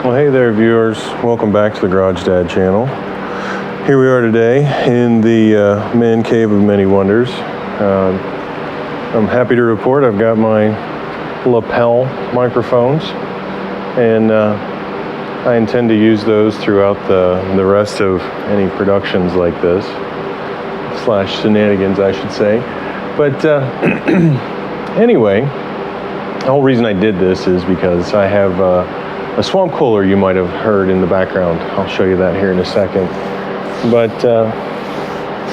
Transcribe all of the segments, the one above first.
Well, hey there, viewers. Welcome back to the Garage Dad channel. Here we are today in the man cave of many wonders. I'm happy to report I've got my lapel microphones, and I intend to use those throughout the rest of any productions like this, slash shenanigans, I should say. But anyway, the whole reason I did this is because I have a swamp cooler you might have heard in the background. I'll show you that here in a second. But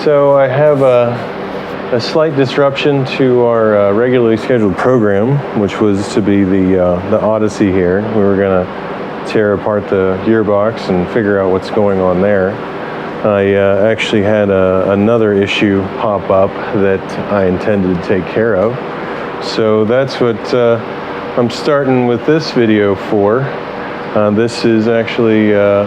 so I have a slight disruption to our regularly scheduled program, which was to be the Odyssey here. We were gonna tear apart the gearbox and figure out what's going on there. I actually had another issue pop up that I intended to take care of. So that's what I'm starting with this video for. This is actually a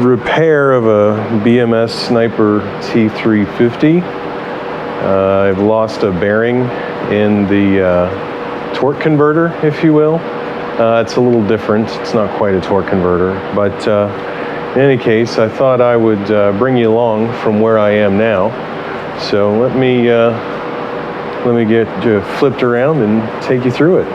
repair of a BMS Sniper T-350. I've lost a bearing in the torque converter, if you will. It's a little different. It's not quite a torque converter, but in any case, I thought I would bring you along from where I am now. So let me get you flipped around and take you through it.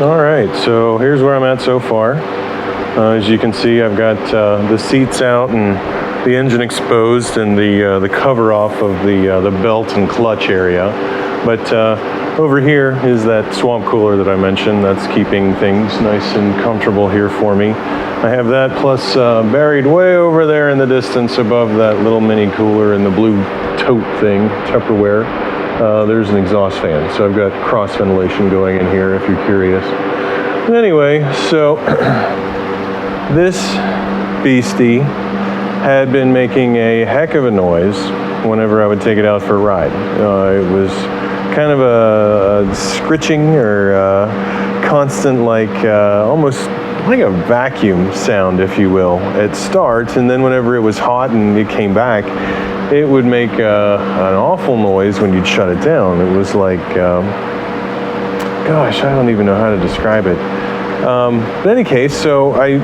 All right, so here's where I'm at so far. As you can see, I've got the seats out and the engine exposed and the cover off of the belt and clutch area. But over here is that swamp cooler that I mentioned. That's keeping things nice and comfortable here for me. I have that plus buried way over there in the distance above that little mini cooler and the blue tote thing, Tupperware. There's an exhaust fan, so I've got cross ventilation going in here if you're curious. But anyway, so this beastie had been making a heck of a noise whenever I would take it out for a ride. It was kind of a scritching or constant, like almost like a vacuum sound, if you will, at start, and then whenever it was hot and it came back, it would make an awful noise when you'd shut it down. It was like, gosh, I don't even know how to describe it. In any case, so I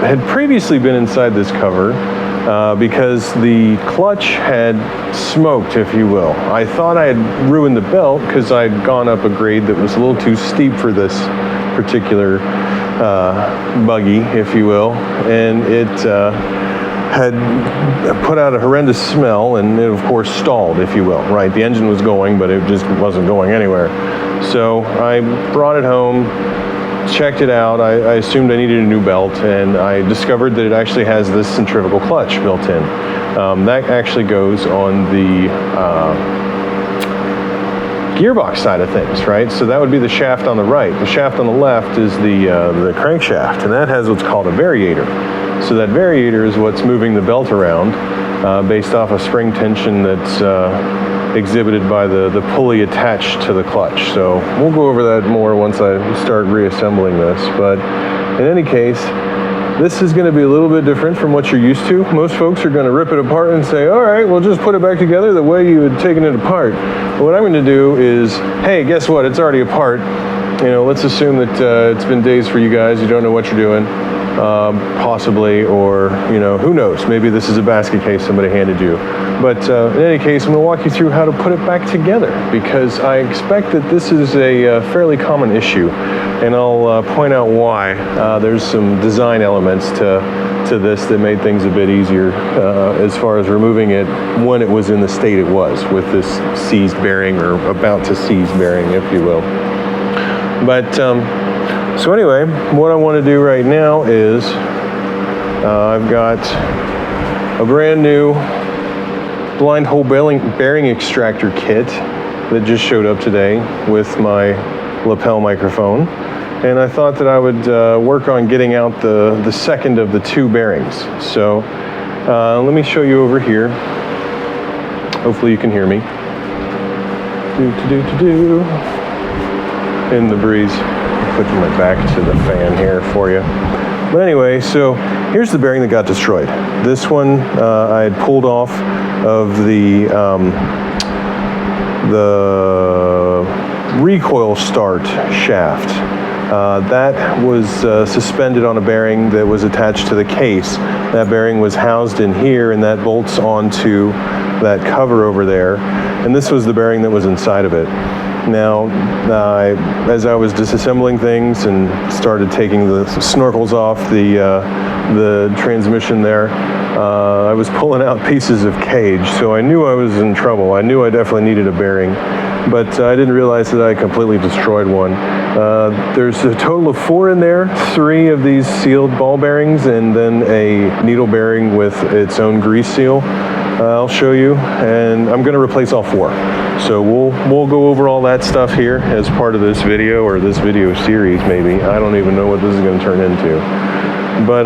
had previously been inside this cover because the clutch had smoked, if you will. I thought I had ruined the belt because I'd gone up a grade that was a little too steep for this particular buggy, if you will, and it had put out a horrendous smell, and it of course stalled, if you will, right? The engine was going, but it just wasn't going anywhere. So I brought it home, checked it out. I assumed I needed a new belt, and I discovered that it actually has this centrifugal clutch built in. That actually goes on the gearbox side of things, right? So that would be the shaft on the right. The shaft on the left is the crankshaft, and that has what's called a variator. So that variator is what's moving the belt around based off a spring tension that's exhibited by the pulley attached to the clutch. So we'll go over that more once I start reassembling this. But in any case, this is going to be a little bit different from what you're used to. Most folks are going to rip it apart and say, all right, well, just put it back together the way you had taken it apart. But what I'm going to do is, hey, guess what? It's already apart. You know, let's assume that it's been days for you guys. You don't know what you're doing. Possibly, or, you know, who knows, maybe this is a basket case somebody handed you. But in any case, I'm going to walk you through how to put it back together, because I expect that this is a fairly common issue, and I'll point out why. There's some design elements to this that made things a bit easier as far as removing it when it was in the state it was, with this seized bearing, or about to seize bearing, if you will. But so anyway, what I want to do right now is I've got a brand new blind hole bearing extractor kit that just showed up today with my lapel microphone, and I thought that I would work on getting out the second of the two bearings. So let me show you over here. Hopefully you can hear me. In the breeze. Put my back to the fan here for you. But anyway, so here's the bearing that got destroyed. This one I had pulled off of the recoil start shaft. That was suspended on a bearing that was attached to the case. That bearing was housed in here, and that bolts onto that cover over there. And this was the bearing that was inside of it. Now, as I was disassembling things and started taking the snorkels off the transmission there, I was pulling out pieces of cage, so I knew I was in trouble. I knew I definitely needed a bearing, but I didn't realize that I completely destroyed one. There's a total of 4 in there, 3 of these sealed ball bearings, and then a needle bearing with its own grease seal. I'll show you, and I'm going to replace all 4. So we'll go over all that stuff here as part of this video, or this video series maybe. I don't even know what this is going to turn into. But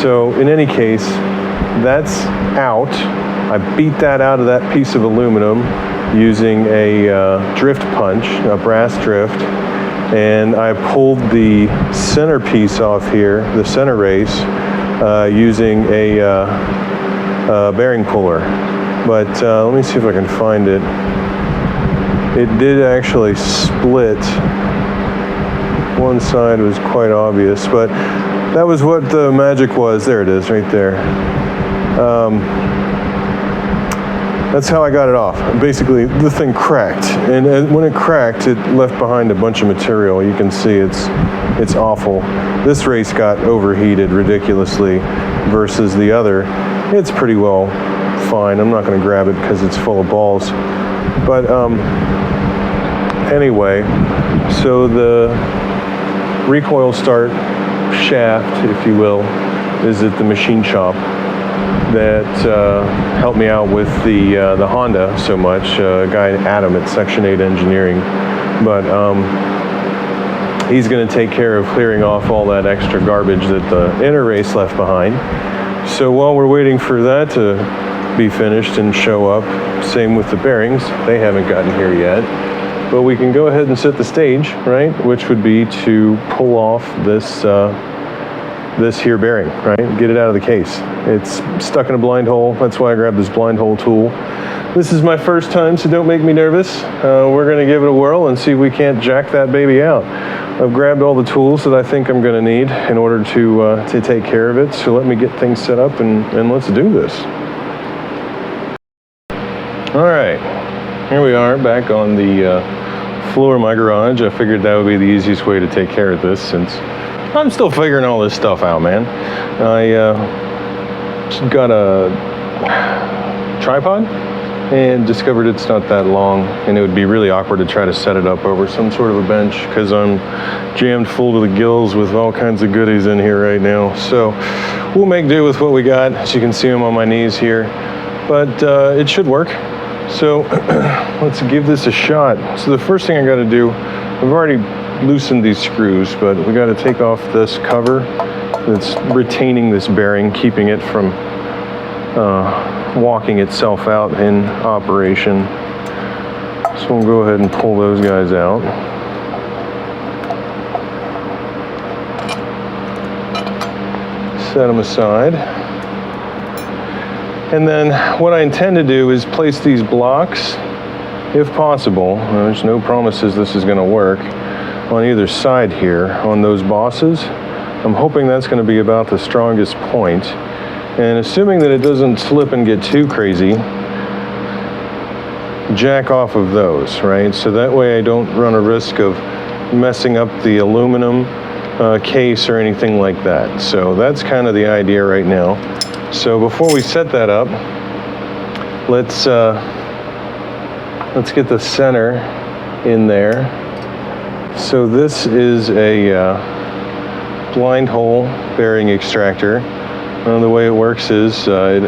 so in any case, that's out. I beat that out of that piece of aluminum using a drift punch, a brass drift, and I pulled the center piece off here, the center race, using a bearing puller. But let me see if I can find it. It did actually split. One side was quite obvious, but that was what the magic was. There it is, right there. That's how I got it off. Basically, the thing cracked, and when it cracked, it left behind a bunch of material. You can see it's awful. This race got overheated ridiculously versus the other. It's pretty well fine. I'm not going to grab it because it's full of balls. But anyway, so the recoil start shaft, if you will, is at the machine shop that helped me out with the Honda so much. Guy Adam at Section 8 Engineering. But he's going to take care of clearing off all that extra garbage that the inner race left behind. So while we're waiting for that to be finished and show up, same with the bearings, they haven't gotten here yet, but we can go ahead and set the stage, right, which would be to pull off this this here bearing, right, get it out of the case. It's stuck in a blind hole. That's why I grabbed this blind hole tool. This is my first time, so don't make me nervous. We're going to give it a whirl and see if we can't jack that baby out. I've grabbed all the tools that I think I'm going to need in order to take care of it. So let me get things set up and let's do this. All right, here we are back on the floor of my garage. I figured that would be the easiest way to take care of this since I'm still figuring all this stuff out, man. I got a tripod and discovered it's not that long, and it would be really awkward to try to set it up over some sort of a bench because I'm jammed full to the gills with all kinds of goodies in here right now. So we'll make do with what we got. As you can see, I'm on my knees here, but it should work. So let's give this a shot. So the first thing I got to do, I've already loosened these screws, but we got to take off this cover that's retaining this bearing, keeping it from walking itself out in operation. So we'll go ahead and pull those guys out. Set them aside. And then what I intend to do is place these blocks, if possible, there's no promises this is going to work, on either side here on those bosses. I'm hoping that's going to be about the strongest point. And assuming that it doesn't slip and get too crazy, jack off of those, right? So that way I don't run a risk of messing up the aluminum case or anything like that. So that's kind of the idea right now. So before we set that up, let's get the center in there. So this is a blind hole bearing extractor. The way it works is it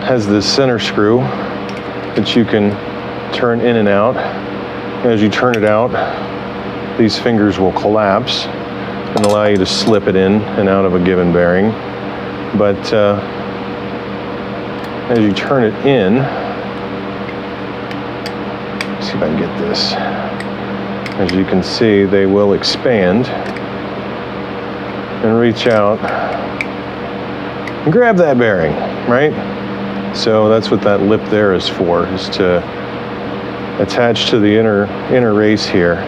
has this center screw that you can turn in and out. As you turn it out, these fingers will collapse and allow you to slip it in and out of a given bearing. But as you turn it in, let's see if I can get this. As you can see, they will expand and reach out and grab that bearing, right? So that's what that lip there is for, is to attach to the inner race here.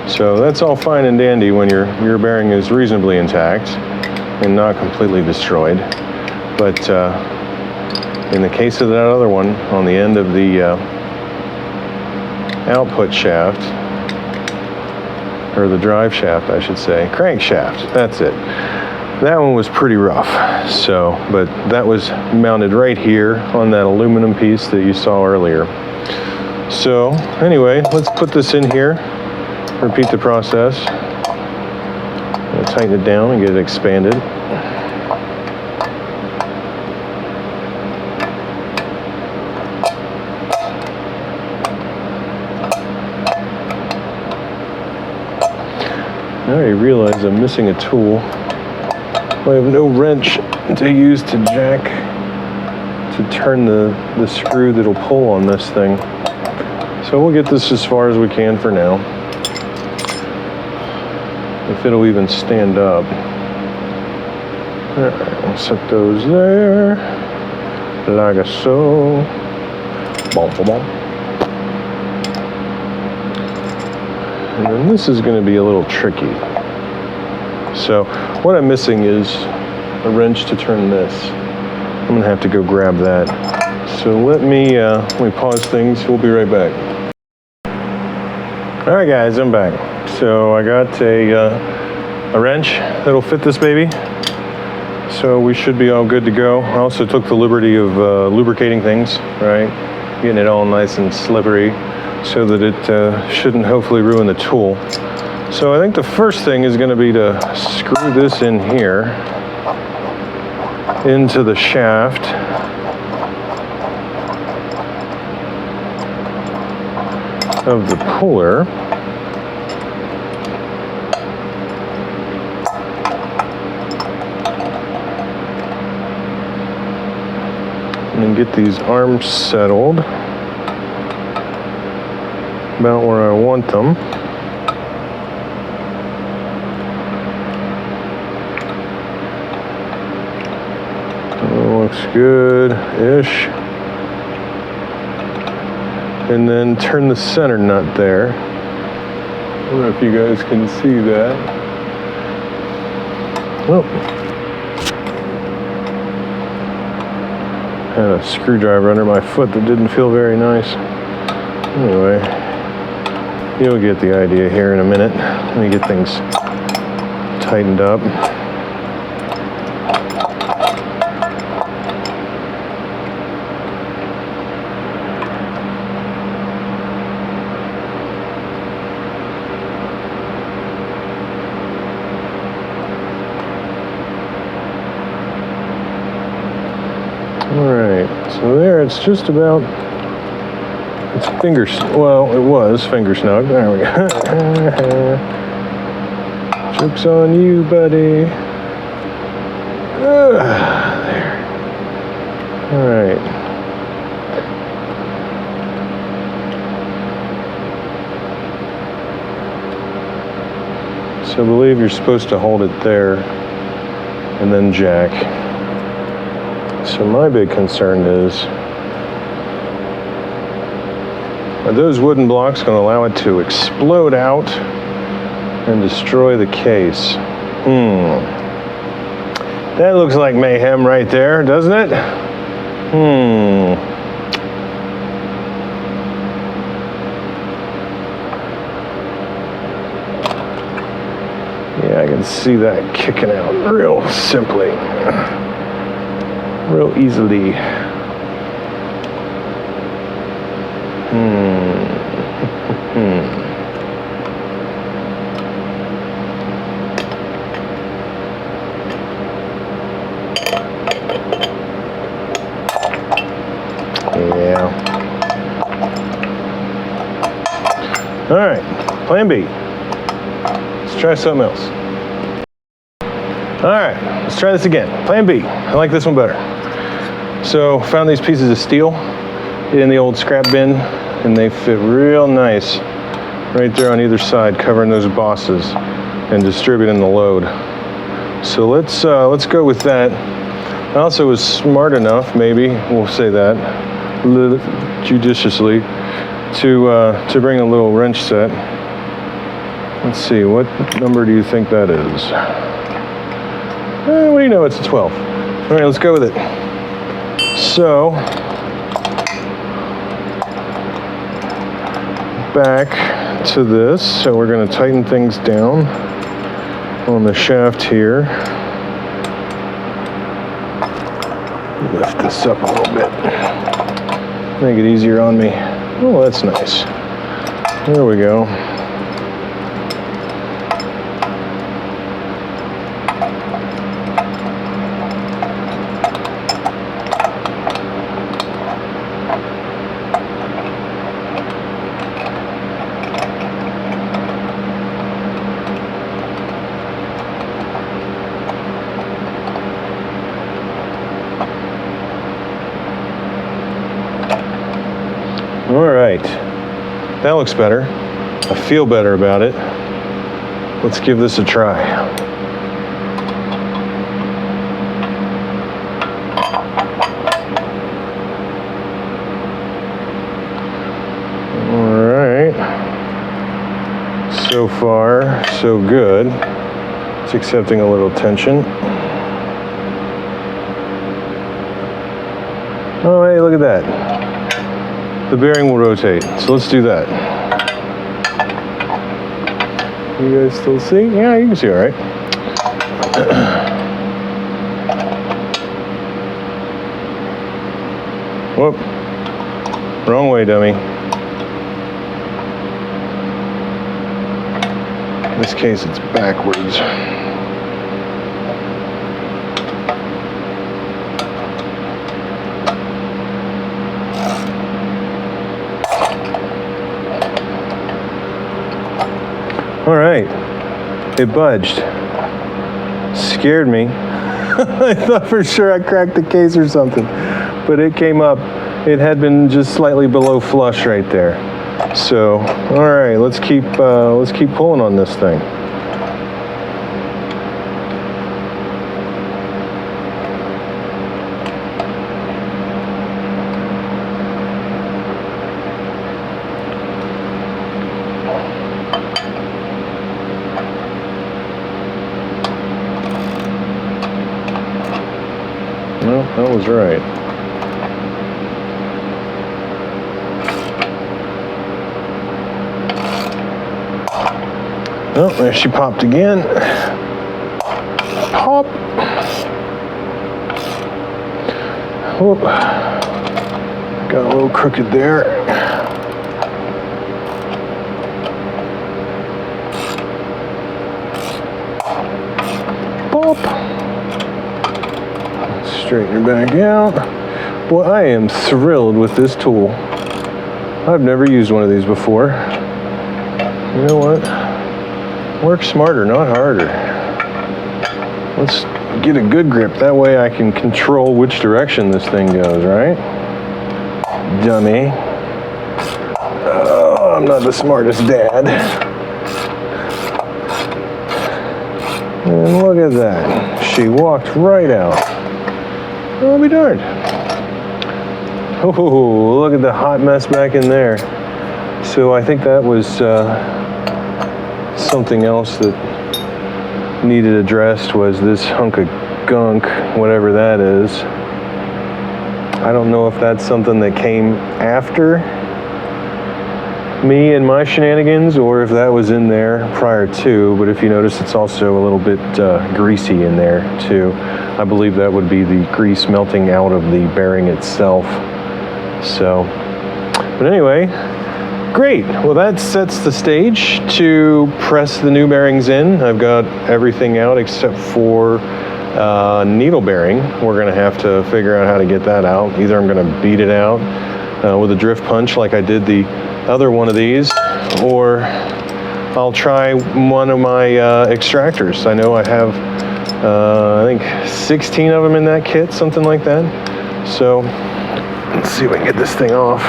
So that's all fine and dandy when your bearing is reasonably intact and not completely destroyed. But in the case of that other one, on the end of the output shaft, or the drive shaft, I should say, crankshaft, that's it. That one was pretty rough. So, but that was mounted right here on that aluminum piece that you saw earlier. So anyway, let's put this in here, repeat the process. Tighten it down and get it expanded. Now I realize I'm missing a tool. I have no wrench to use to jack, to turn the screw that'll pull on this thing. So we'll get this as far as we can for now. If it'll even stand up. All right, we'll set those there, like so. Boom, boom, boom. And then this is going to be a little tricky. So what I'm missing is a wrench to turn this. I'm going to have to go grab that. So let me pause things. We'll be right back. All right, guys, I'm back. So I got a wrench that'll fit this baby. So we should be all good to go. I also took the liberty of lubricating things, right? Getting it all nice and slippery so that it shouldn't hopefully ruin the tool. So I think the first thing is going to be to screw this in here into the shaft. Of the puller. And then get these arms settled about where I want them. Looks good-ish. And then turn the center nut there. I don't know if you guys can see that. Oh. Had a screwdriver under my foot that didn't feel very nice. Anyway, you'll get the idea here in a minute. Let me get things tightened up. So there, it's just about, it's finger, well, it was finger snug. There we go. Joke's on you, buddy. There. All right. So I believe you're supposed to hold it there and then jack. So my big concern is, are those wooden blocks going to allow it to explode out and destroy the case? That looks like mayhem right there, doesn't it? Yeah, I can see that kicking out real simply. Real easily. Yeah. All right, plan B. Let's try something else. All right, let's try this again. Plan B. I like this one better. So found these pieces of steel in the old scrap bin, and they fit real nice right there on either side, covering those bosses and distributing the load. So let's go with that. I also was smart enough, maybe we'll say that judiciously, to bring a little wrench set Let's see, what number do you think that is? What do you know, it's a 12. All right, let's go with it. So, back to this. So we're going to tighten things down on the shaft here. Lift this up a little bit. Make it easier on me. Oh, that's nice. There we go. All right, that looks better. I feel better about it. Let's give this a try. All right, so far, so good. It's accepting a little tension. Oh, hey, look at that. The bearing will rotate, so let's do that. You guys still see? Yeah, you can see all right. Whoop. Wrong way, dummy. In this case, it's backwards. All right, it budged. Scared me. I thought for sure I cracked the case or something, but it came up. It had been just slightly below flush right there. So, all right, let's keep pulling on this thing. Well, that was right. Oh, there she popped again. Pop. Whoop. Got a little crooked there. Pop. Straighten her back out. Boy, I am thrilled with this tool. I've never used one of these before. You know what? Work smarter, not harder. Let's get a good grip. That way I can control which direction this thing goes, right? Dummy. Oh, I'm not the smartest dad. And look at that. She walked right out. I'll be darned. Oh, look at the hot mess back in there. So I think that was something else that needed addressed, was this hunk of gunk, whatever that is. I don't know if that's something that came after me and my shenanigans, or if that was in there prior to, but if you notice, it's also a little bit greasy in there too. I believe that would be the grease melting out of the bearing itself. So, but anyway, great. Well, that sets the stage to press the new bearings in. I've got everything out except for needle bearing. We're gonna have to figure out how to get that out. Either I'm gonna beat it out with a drift punch like I did the other one of these, or I'll try one of my extractors. I know I have, I think 16 of them in that kit, something like that. So let's see if I can get this thing off.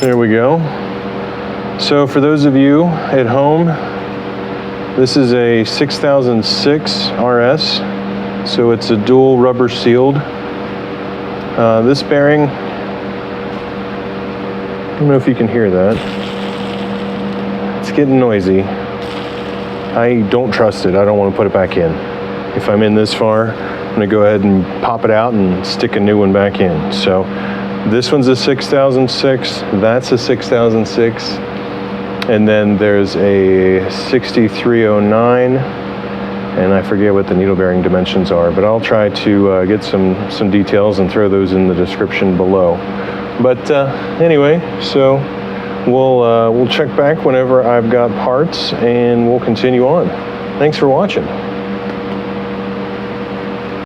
There we go. So for those of you at home, this is a 6006 RS. So it's a dual rubber sealed. This bearing I don't know if you can hear that. It's getting noisy. I don't trust it. I don't want to put it back in. If I'm in this far, I'm going to go ahead and pop it out and stick a new one back in. So this one's a 6006. That's a 6006. And then there's a 6309. And I forget what the needle bearing dimensions are, but I'll try to get some details and throw those in the description below. But anyway, so we'll check back whenever I've got parts, and we'll continue on. Thanks for watching.